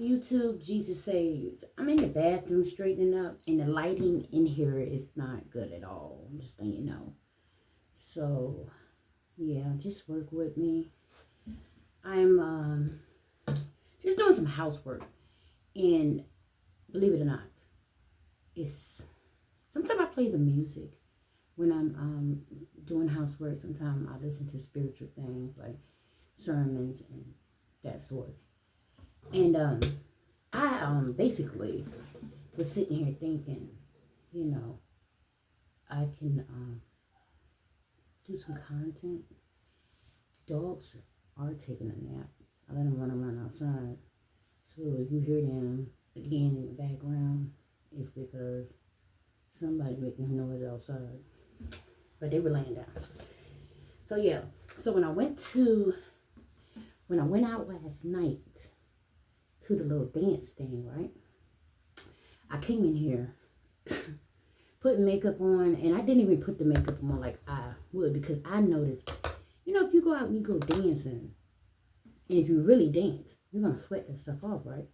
YouTube, Jesus Saves. I'm in the bathroom straightening up, and the lighting in here is not good at all. Just letting you know. So, yeah, just work with me. I'm just doing some housework, and believe it or not, it's sometimes I play the music when I'm doing housework. Sometimes I listen to spiritual things like sermons and that sort. And I basically was sitting here thinking, you know, I can do some content. Dogs are taking a nap. I let them run around outside. So if you hear them again in the background, it's because somebody making noise outside. But they were laying down. So yeah. So when I went out last night to the little dance thing, right? I came in here putting makeup on, and I didn't even put the makeup on like I would, because I noticed, you know, if you go out and you go dancing, and if you really dance, you're gonna sweat that stuff off, right?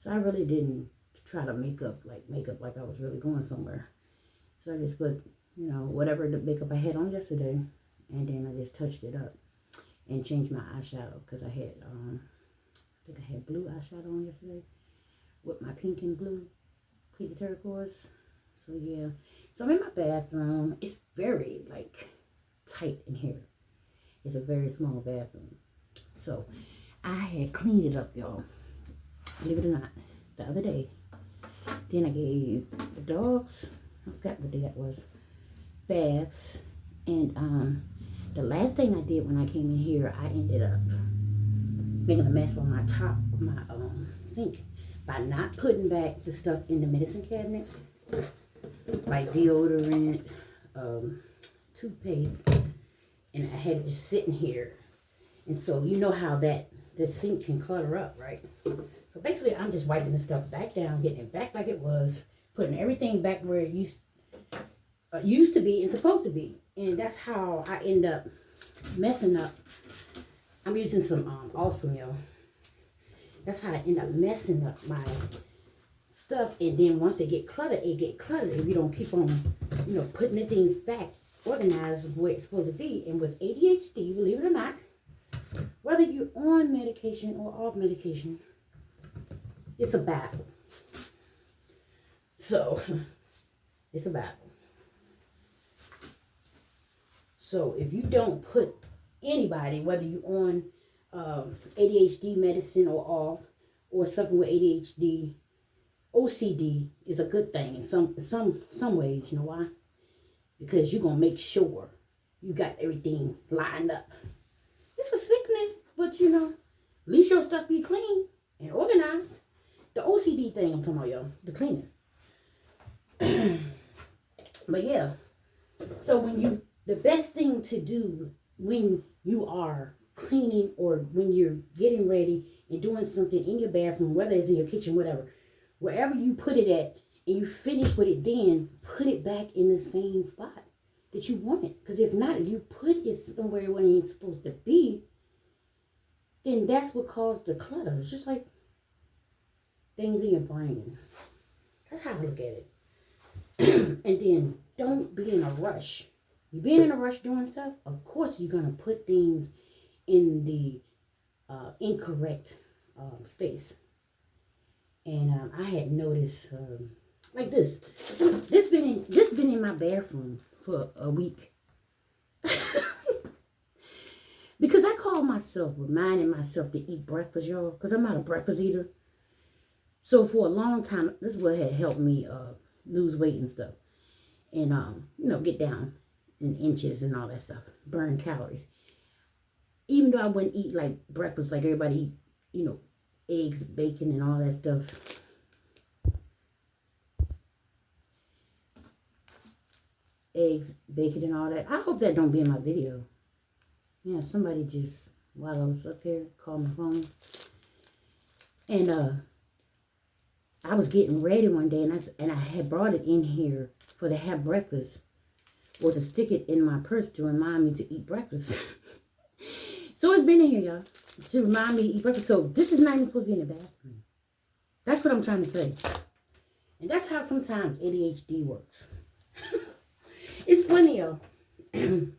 So I really didn't try to make up like I was really going somewhere. So I just put, you know, whatever the makeup I had on yesterday, and then I just touched it up and changed my eyeshadow, because I had I think I had blue eyeshadow on yesterday with my pink and blue clear turquoise. So yeah, so I'm in my bathroom. It's very like tight in here. It's a very small bathroom. So I had cleaned it up, y'all. Believe it or not, the other day. Then I gave the dogs, I forgot what day that was, baths. And the last thing I did when I came in here, I ended up making a mess on my top of my sink by not putting back the stuff in the medicine cabinet, like deodorant, toothpaste, and I had it just sitting here. And so you know how the sink can clutter up, right? So basically I'm just wiping the stuff back down, getting it back like it was, putting everything back where it used to be and supposed to be. And that's how I end up messing up. I'm using some Awesome, y'all. That's how I end up messing up my stuff. And then once it get cluttered, if you don't keep on, you know, putting the things back organized where it's supposed to be. And with ADHD, believe it or not, whether you're on medication or off medication, it's a battle. So it's a battle. So if you don't put anybody, whether you're on ADHD medicine or off, or suffering with ADHD, OCD is a good thing in some ways. You know why? Because you're gonna make sure you got everything lined up. It's a sickness, but you know, at least your stuff be clean and organized. The OCD thing I'm talking about, y'all, the cleaning. But yeah, so the best thing to do when you are cleaning or when you're getting ready and doing something in your bathroom, whether it's in your kitchen, whatever, wherever you put it at and you finish with it, then put it back in the same spot that you want it. Because if not, if you put it somewhere where it ain't supposed to be, then that's what caused the clutter. It's just like things in your brain. That's how I look at it. And then don't be in a rush. You being in a rush doing stuff, of course you're going to put things in the incorrect space. And I had noticed like this been in my bathroom for a week. Because I call myself reminding myself to eat breakfast, y'all, because I'm not a breakfast eater. So for a long time, this is what had helped me lose weight and stuff, and you know, get down in inches and all that stuff, burn calories. Even though I wouldn't eat like breakfast like everybody eat, you know, eggs, bacon, and all that stuff. Eggs, bacon, and all that. I hope that don't be in my video. Yeah, somebody just, while I was up here, called my phone. And I was getting ready one day, and I had brought it in here for to have breakfast, or to stick it in my purse to remind me to eat breakfast. So it's been in here, y'all, to remind me to eat breakfast. So this is not even supposed to be in the bathroom. That's what I'm trying to say. And that's how sometimes ADHD works. It's funny, yo. And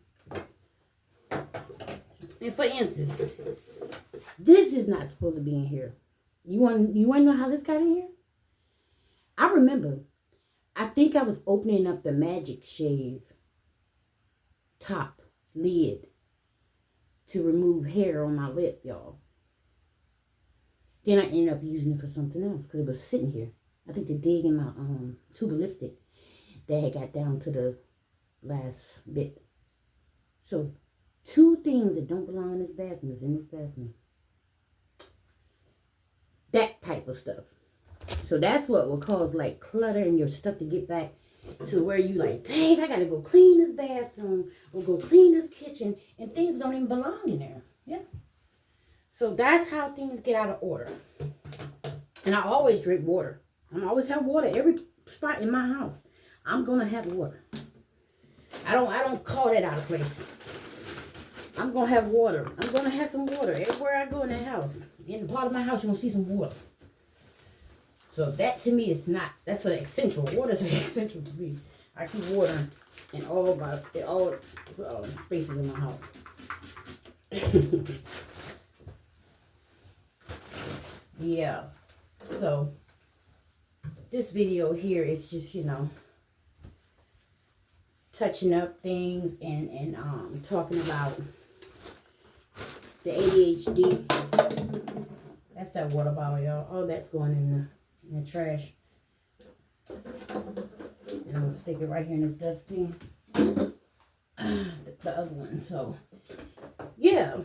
for instance, this is not supposed to be in here. You want to know how this got in here? I remember, I think I was opening up the Magic Shave top lid to remove hair on my lip, y'all. Then I ended up using it for something else because it was sitting here. I think the dig in my tube of lipstick that had got down to the last bit. So 2 things that don't belong in this bathroom is in this bathroom. That type of stuff. So that's what will cause like clutter in your stuff to get back to where you like, dang, I gotta go clean this bathroom or go clean this kitchen, and things don't even belong in there. Yeah. So that's how things get out of order. And I always drink water. I always have water every spot in my house. I'm gonna have water. I don't call that out of place. I'm gonna have water. I'm gonna have some water everywhere I go in the house. In the part of my house, you're gonna see some water. So that to me is not, that's an essential. Water is an essential to me. I keep water in all spaces in my house. Yeah. So this video here is just, you know, touching up things and talking about the ADHD. That's that water bottle, y'all. Oh, that's going in the trash. And I'm gonna stick it right here in this dustbin. The other one. So yeah.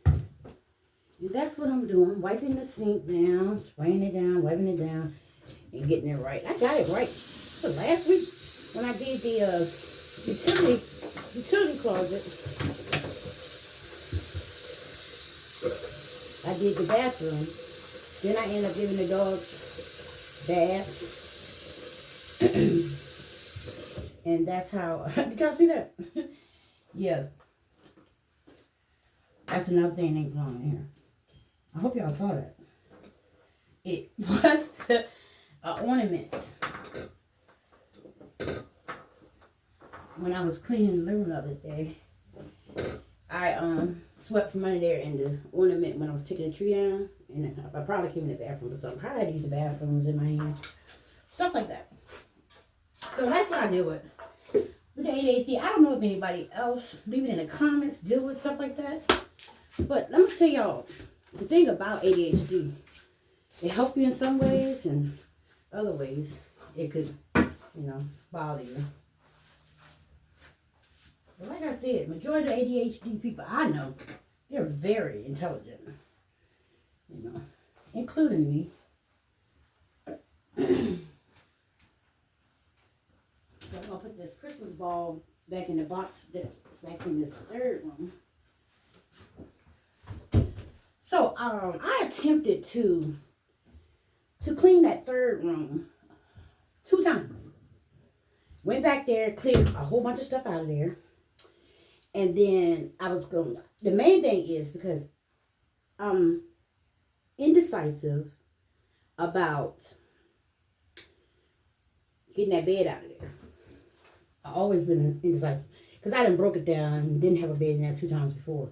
And that's what I'm doing. Wiping the sink down, spraying it down, wiping it down, and getting it right. I got it right. So last week when I did the utility closet, I did the bathroom. Then I ended up giving the dogs baths. And that's how, did y'all see that? Yeah. That's another thing that ain't belong in here. I hope y'all saw that. It was an ornament. When I was cleaning the living room the other day, I swept from under there, and the ornament, when I was taking the tree down, and I probably came in the bathroom or something. Probably had to use the bathrooms in my hand. Stuff like that. So that's what I deal with the ADHD. I don't know if anybody else, leave it in the comments, deal with stuff like that. But let me tell y'all, the thing about ADHD, it helps you in some ways, and other ways it could, you know, bother you. But like I said, majority of ADHD people I know, they're very intelligent. You know, including me. So I'm gonna put this Christmas ball back in the box that's back in this third room. So I attempted to clean that third room 2 times. Went back there, cleared a whole bunch of stuff out of there. And then I was going, the main thing is because I'm indecisive about getting that bed out of there. I've always been indecisive because I done broke it down and didn't have a bed in there 2 times before.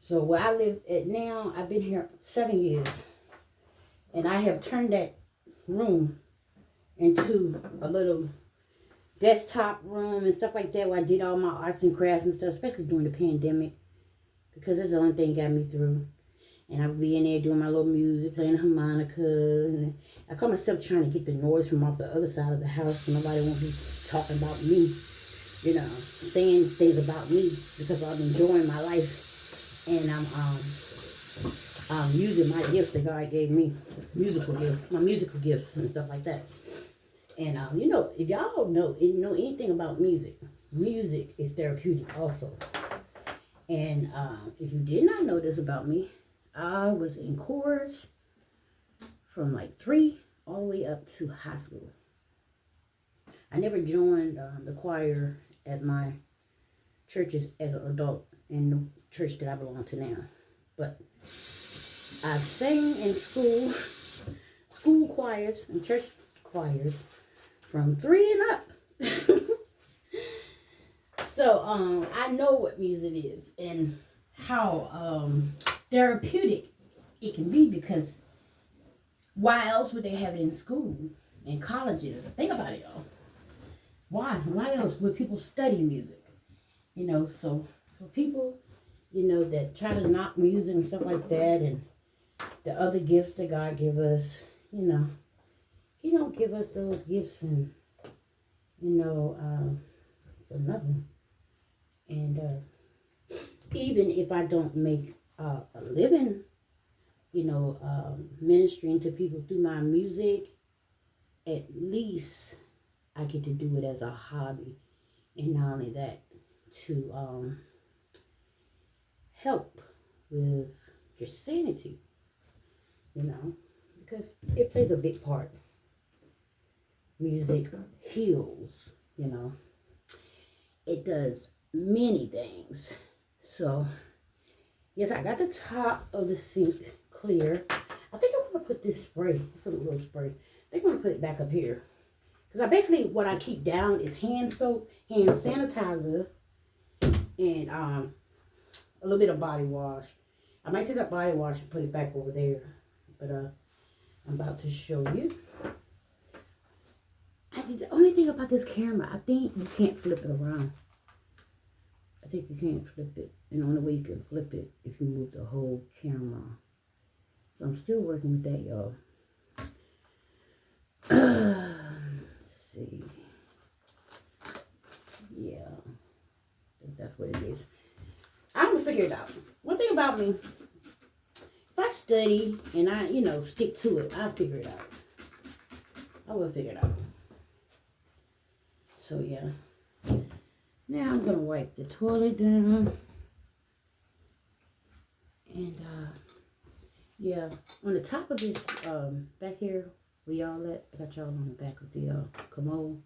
So where I live at now, I've been here 7 years, and I have turned that room into a little desktop room and stuff like that, where I did all my arts and crafts and stuff, especially during the pandemic, because that's the only thing that got me through. And I would be in there doing my little music, playing the harmonica, and I caught myself trying to get the noise from off the other side of the house so nobody won't be talking about me, you know, saying things about me, because I'm enjoying my life. And I'm using my gifts that God gave me, my musical gifts and stuff like that. And you know, if y'all know anything about music, music is therapeutic also. And if you did not know this about me, I was in chorus from like 3 all the way up to high school. I never joined the choir at my churches as an adult in the church that I belong to now. But I've sang in school choirs and church choirs from 3 and up. So I know what music is and how therapeutic it can be, because why else would they have it in school and colleges? Think about it, y'all. Why else would people study music? So for people, that try to knock music and stuff like that, and the other gifts that God give us, He don't give us those gifts and for nothing. And even if I don't make a living, ministering to people through my music, at least I get to do it as a hobby. And not only that, to help with your sanity, because it plays a big part. Music heals, it does many things. So, yes, I got the top of the sink clear. I think I'm going to put this spray. It's a little spray. I think I'm going to put it back up here. Because what I keep down is hand soap, hand sanitizer, and a little bit of body wash. I might take that body wash and put it back over there. But I'm about to show you. The only thing about this camera, I think you can't flip it around. I think you can't flip it. And the only way you can flip it if you move the whole camera. So I'm still working with that, y'all. Let's see. Yeah. I think that's what it is. I'm going to figure it out. One thing about me, if I study and I, stick to it, I'll figure it out. I will figure it out. So, yeah. Now I'm going to wipe the toilet down. And, yeah, on the top of this, back here, where y'all at, I got y'all on the back of the commode,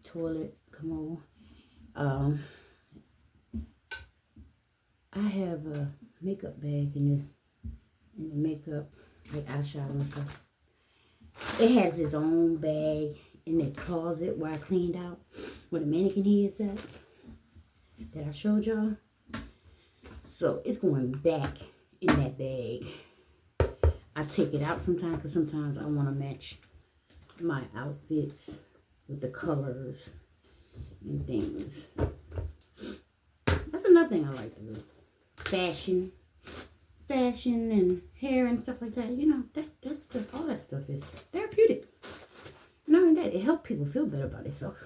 toilet commode. I have a makeup bag in the makeup, like eyeshadow and stuff. It has its own bag in the closet where I cleaned out, where the mannequin head's at, that I showed y'all. So it's going back in that bag. I take it out sometimes because sometimes I want to match my outfits with the colors and things. That's another thing I like to do. Fashion and hair and stuff like that. All that stuff is therapeutic. Not only that, it helps people feel better about themselves.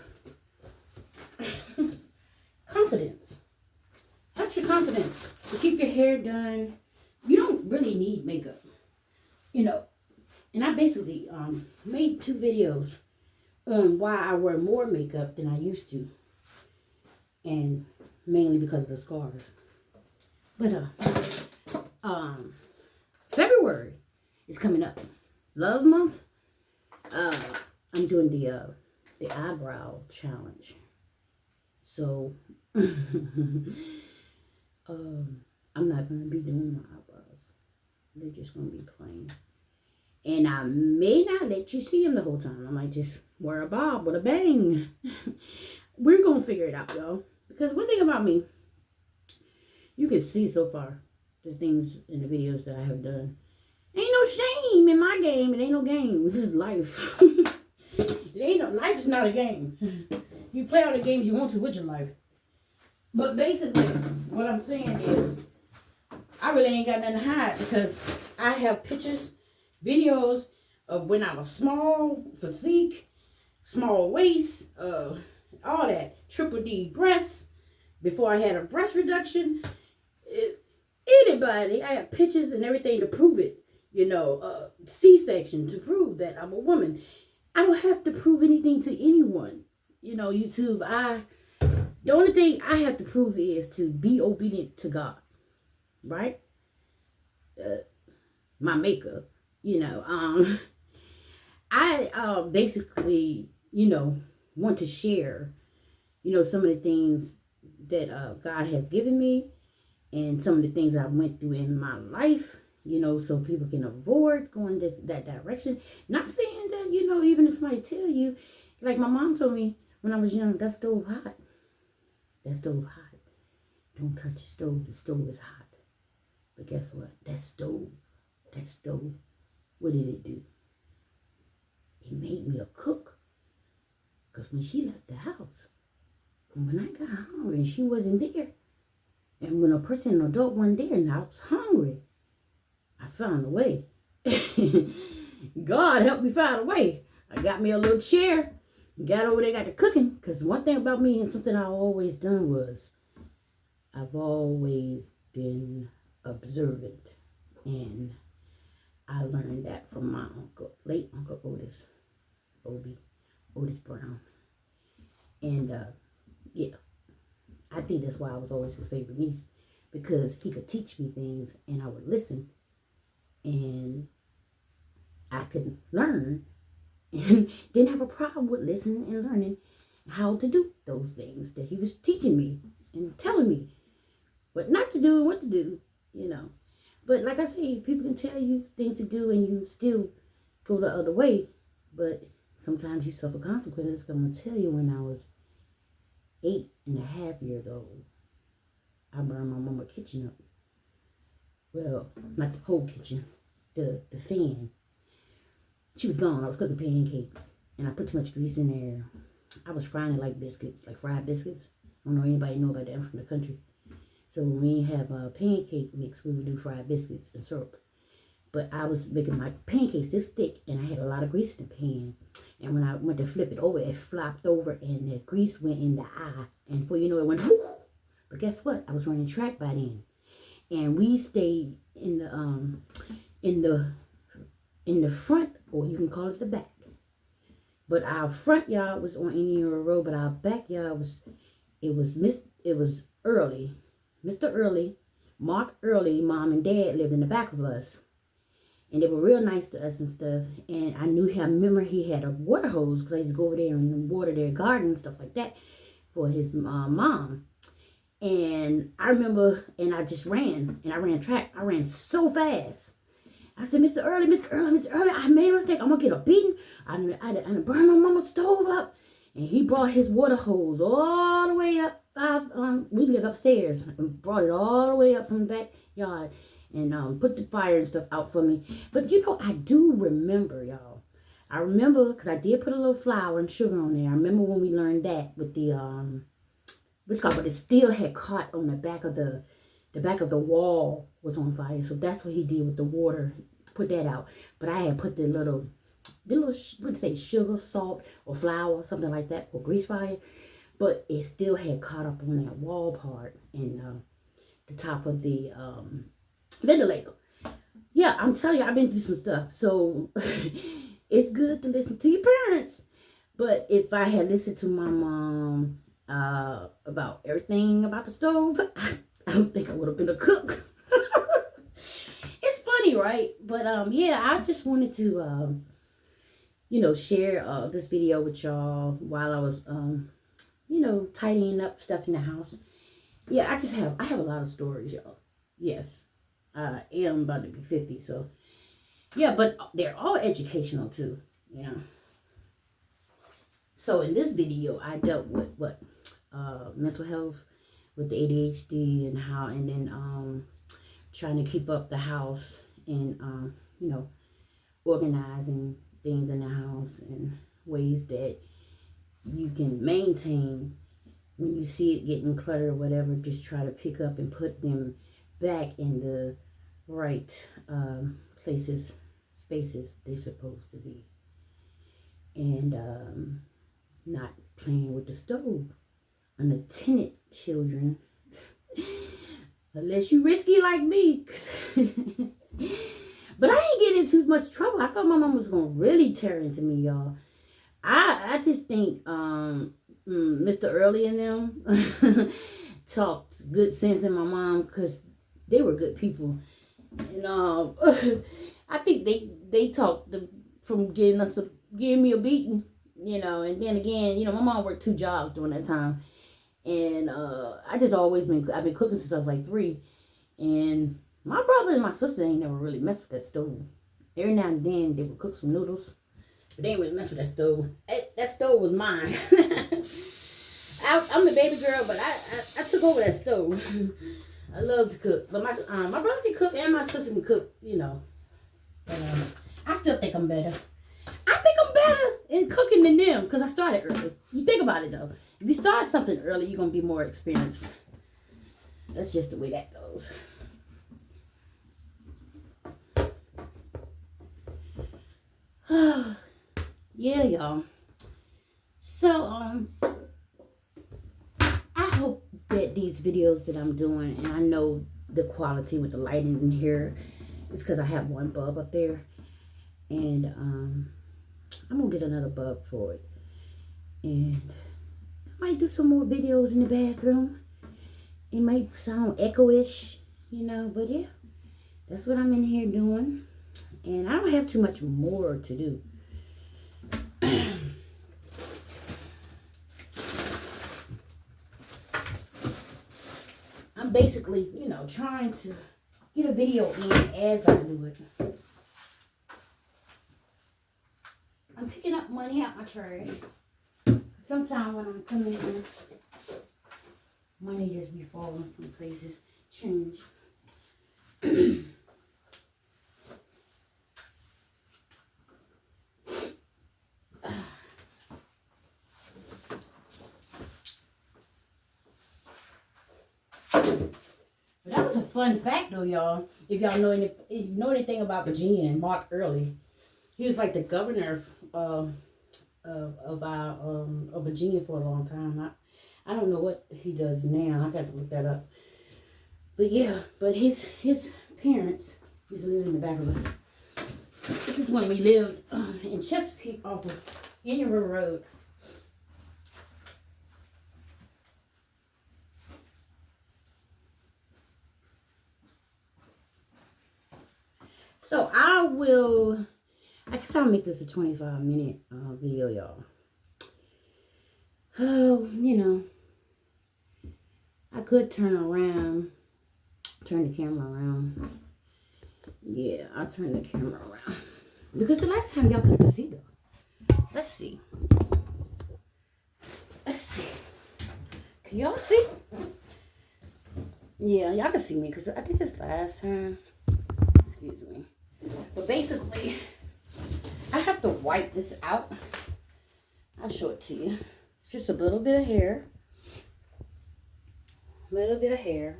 Confidence. Helps your confidence to keep your hair done. You don't really need makeup. And I basically made 2 videos on why I wear more makeup than I used to. And mainly because of the scars. But February is coming up. Love month. I'm doing the eyebrow challenge. So I'm not gonna be doing my eyebrows. They're just gonna be plain. And I may not let you see them the whole time. I might just wear a bob with a bang. We're gonna figure it out, y'all. Because one thing about me, you can see so far the things in the videos that I have done. Ain't no shame in my game. It ain't no game. This is life. Life is not a game. You play all the games you want to with your life. But basically, what I'm saying is, I really ain't got nothing to hide, because I have pictures, videos of when I was small, physique, small waist, all that. Triple D breasts, before I had a breast reduction. Anybody, I have pictures and everything to prove it. C-section to prove that I'm a woman. I don't have to prove anything to anyone. YouTube, the only thing I have to prove is to be obedient to God. Right? My makeup, I basically, want to share, some of the things that God has given me, and some of the things I went through in my life, so people can avoid going that direction. Not saying that, even if somebody tell you, like my mom told me when I was young, that stove hot. That stove hot. Don't touch the stove. The stove is hot. But guess what? That stove, what did it do? It made me a cook. Because when she left the house, and when I got hungry and she wasn't there, and when an adult wasn't there and I was hungry, I found a way. God helped me find a way. I got me a little chair, got over there, got to cooking. Because one thing about me and something I've always done was I've always been observant. And I learned that from my uncle, late Uncle Otis Brown. And yeah, I think that's why I was always his favorite niece, because he could teach me things and I would listen and I could learn and didn't have a problem with listening and learning how to do those things that he was teaching me and telling me what not to do and what to do, But like I say, people can tell you things to do and you still go the other way. But sometimes you suffer consequences. I'm going to tell you, when I was 8.5 years old, I burned my mama's kitchen up. Well, not the whole kitchen, the fan. She was gone. I was cooking pancakes and I put too much grease in there. I was frying it like biscuits, like fried biscuits. I don't know anybody know about that. I'm from the country. So when we have a pancake mix, we would do fried biscuits and syrup. But I was making my pancakes this thick, and I had a lot of grease in the pan. And when I went to flip it over, it flopped over, and the grease went in the eye. And before you know it, went whoo. But guess what? I was running track by then, and we stayed in the front, or you can call it the back. But our front yard was on Indian Road, but our backyard was Early. Mr. Early, Mark Early, Mom and Dad lived in the back of us. And they were real nice to us and stuff. And I remember he had a water hose, because I used to go over there and water their garden and stuff like that for his mom. And I remember, and I just ran, and I ran track. I ran so fast. I said, Mr. Early, I made a mistake. I'm going to get a beating. I burned my mama's stove up. And he brought his water hose all the way up. We lived upstairs, and brought it all the way up from the backyard and put the fire and stuff out for me. But I do remember, y'all. I remember, because I did put a little flour and sugar on there. I remember when we learned that with the but it still had caught on the back of the wall was on fire. So that's what he did with the water, put that out. But I had put the little sugar, salt, or flour, something like that, or grease fire. But it still had caught up on that wall part and the top of the ventilator. Yeah, I'm telling you, I've been through some stuff. So it's good to listen to your parents. But if I had listened to my mom about everything about the stove, I don't think I would have been a cook. It's funny, right? But yeah, I just wanted to share this video with y'all while I was tidying up stuff in the house. Yeah, I have a lot of stories, y'all. Yes, I am about to be 50, so yeah, but they're all educational too, So in this video, I dealt with mental health, with the ADHD and then trying to keep up the house and organizing things in the house and ways that you can maintain when you see it getting cluttered or whatever. Just try to pick up and put them back in the right spaces they're supposed to be, and not playing with the stove. Unattended children, unless you risky like me. But I ain't getting in too much trouble. I thought my mom was gonna really tear into me, y'all. I just think Mr. Early and them talked good sense in my mom, because they were good people. And I think they talked from giving me a beating, and then again, my mom worked 2 jobs during that time. And I've been cooking since I was like 3. And My brother and my sister ain't never really messed with that stove. Every now and then they would cook some noodles, but they ain't really mess with that stove. That stove was mine. I'm the baby girl, but I took over that stove. I love to cook, but my brother can cook and my sister can cook, you know. But I still think I'm better. I think I'm better in cooking than them because I started early. You think about it though. If you start something early, you're gonna be more experienced. That's just the way that goes. Yeah, y'all. So I hope that these videos that I'm doing, and I know the quality with the lighting in here is because I have one bulb up there, and I'm gonna get another bulb for it, and I might do some more videos in the bathroom. It might sound echo-ish, you know, but yeah, that's what I'm in here doing, and I don't have too much more to do. I'm basically, you know, trying to get a video in as I do it. I'm picking up money out my trash. Sometimes when I'm coming in, money just be falling from places. Change. But that was a fun fact though, y'all. If y'all know anything about Virginia and Mark Early, he was like the governor of Virginia for a long time. I don't know what he does now. I got to look that up. But yeah, but his parents used to live in the back of us. This is when we lived in Chesapeake off of Indian River Road. So I guess I'll make this a 25-minute video, y'all. Oh, you know, I could turn the camera around. Yeah, I'll turn the camera around. Because the last time y'all couldn't see though. Let's see. Can y'all see? Yeah, y'all can see me because I think this last time. Excuse me. But basically, I have to wipe this out. I'll show it to you. It's just a little bit of hair.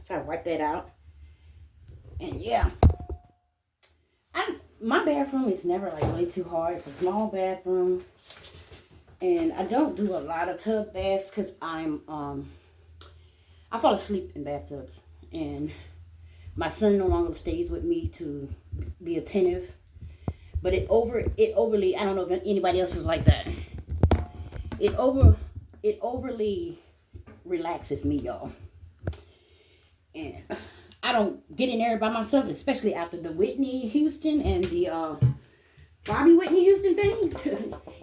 So I wipe that out. And yeah. My bathroom is never like really too hard. It's a small bathroom. And I don't do a lot of tub baths because I fall asleep in bathtubs. And my son no longer stays with me to be attentive. But it overly, I don't know if anybody else is like that. It overly relaxes me, y'all. And I don't get in there by myself, especially after the Whitney Houston and the Bobby Whitney Houston thing.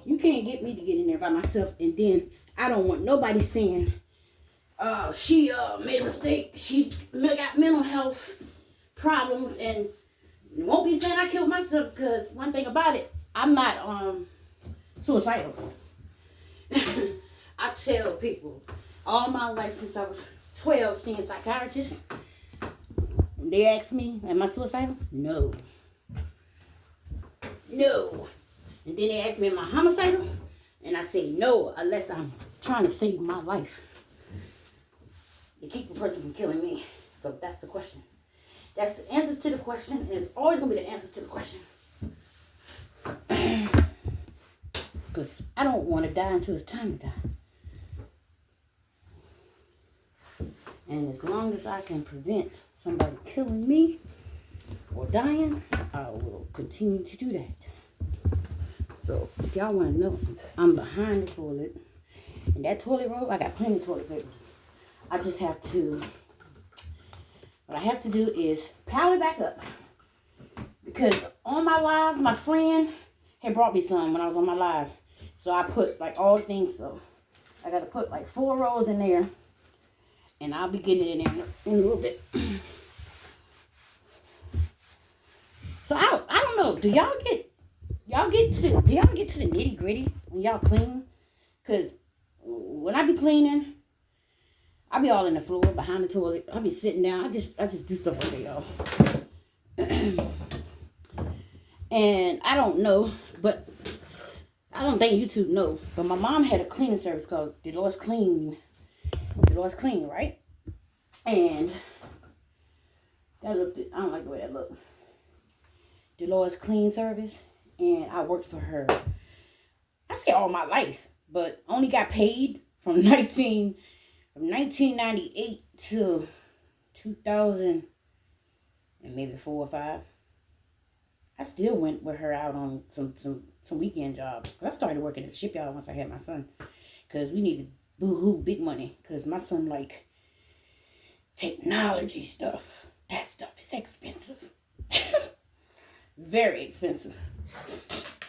You can't get me to get in there by myself. And then I don't want nobody saying, she made a mistake. She's got mental health problems, and won't be saying I killed myself, because one thing about it, I'm not suicidal. I tell people all my life since I was 12 seeing psychiatrists. They ask me, am I suicidal? No. And then they ask me, am I homicidal? And I say no, unless I'm trying to save my life. To keep a person from killing me. So that's the question. That's the answers to the question. And it's always going to be the answers to the question. Because I don't want to die until it's time to die. And as long as I can prevent somebody killing me or dying, I will continue to do that. So if y'all want to know, I'm behind the toilet. And that toilet roll, I got plenty of toilet paper. I just have to, what I have to do is pile it back up. Because on my live, my friend had brought me some when I was on my live. So I put like all things, so I got to put like 4 rolls in there. And I'll be getting it in there in a little bit. So I don't know. Do y'all get to the nitty gritty when y'all clean? Cause when I be cleaning, I be all in the floor behind the toilet. I be sitting down. I just do stuff like that, y'all. And I don't know, but I don't think YouTube know. But my mom had a cleaning service called Dolores Clean. Dolores Clean, right? And that looked, I don't like the way that looked. Dolores Clean Service. And I worked for her, I say all my life, but only got paid from 1998 to 2000 and maybe 4 or 5. I still went with her out on some weekend jobs. Cause I started working at the shipyard once I had my son. Cause we needed boo-hoo big money. Cause my son like technology stuff. That stuff is expensive. Very expensive.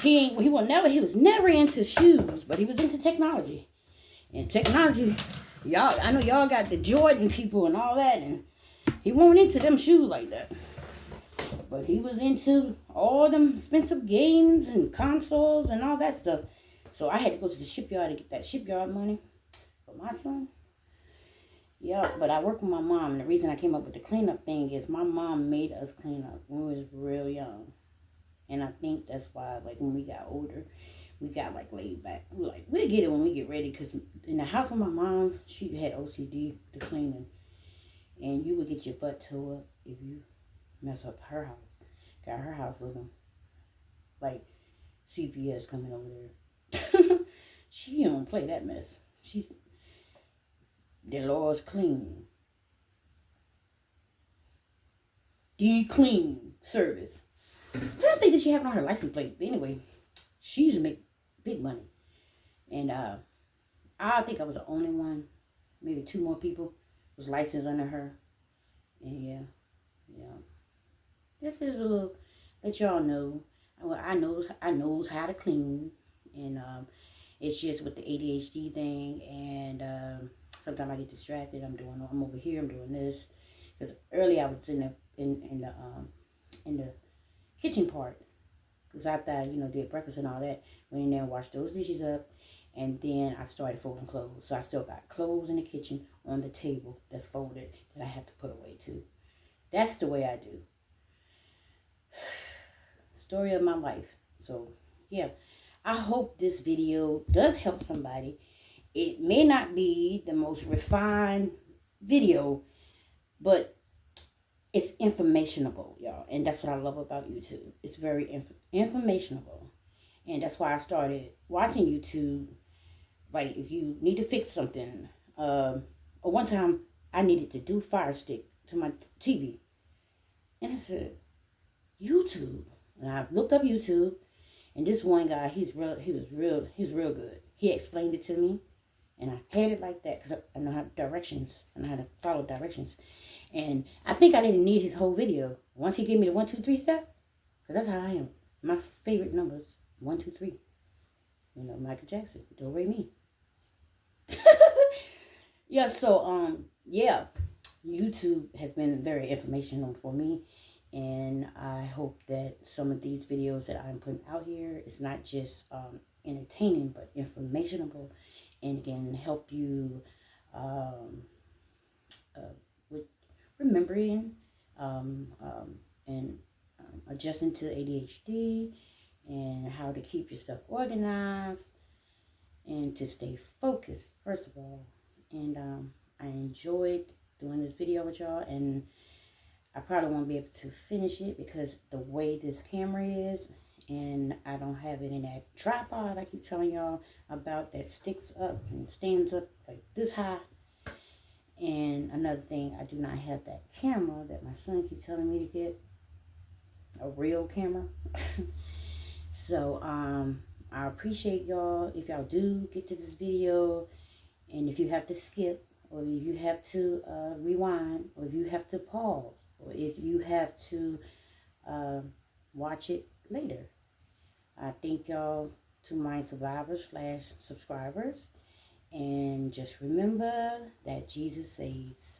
He was never into shoes, but he was into technology. And technology, y'all, I know y'all got the Jordan people and all that, and he wasn't into them shoes like that. But he was into all them expensive games and consoles and all that stuff. So I had to go to the shipyard to get that shipyard money for my son. Yeah, but I work with my mom. And the reason I came up with the cleanup thing is my mom made us clean up when we was real young. And I think that's why, like, when we got older, we got, like, laid back. We're like, we'll get it when we get ready. Because in the house with my mom, she had OCD, the cleaning. And you would get your butt tore up if you mess up her house. Got her house looking like CPS coming over there. She don't play that mess. She's Dolores Clean. D-Clean Service. I don't think that she had on her license plate. But anyway, she used to make big money. And I think I was the only one. Maybe 2 more people was licensed under her. And yeah. This is a little, let y'all know. Well, I knows how to clean. And it's just with the ADHD thing. And sometimes I get distracted. I'm over here. I'm doing this. Because earlier I was in the kitchen part. Because after I, did breakfast and all that, went in there and washed those dishes up. And then I started folding clothes. So I still got clothes in the kitchen on the table that's folded that I have to put away too. That's the way I do. Story of my life. So, yeah. I hope this video does help somebody. It may not be the most refined video, but it's informationable, y'all. And that's what I love about YouTube. It's very informationable. And that's why I started watching YouTube. Like, if you need to fix something. Or one time, I needed to do Fire Stick to my TV. And I said, YouTube. And I looked up YouTube. And this one guy, he was real good. He explained it to me. And I had it like that because I know how to follow directions. And I think I didn't need his whole video. Once he gave me the 1, 2, 3 step, because that's how I am. My favorite numbers, 1, 2, 3. Michael Jackson, do re mi. Yeah, so yeah, YouTube has been very informational for me. And I hope that some of these videos that I'm putting out here is not just entertaining, but informational, and can help you with remembering and adjusting to ADHD, and how to keep your stuff organized, and to stay focused, first of all. And I enjoyed doing this video with y'all, and I probably won't be able to finish it because the way this camera is, and I don't have it in that tripod I keep telling y'all about that sticks up and stands up like this high. And another thing, I do not have that camera that my son keeps telling me to get, a real camera. So I appreciate y'all if y'all do get to this video, and if you have to skip, or if you have to rewind, or if you have to pause, or if you have to watch it later. I thank y'all, to my survivors/subscribers. And just remember that Jesus saves.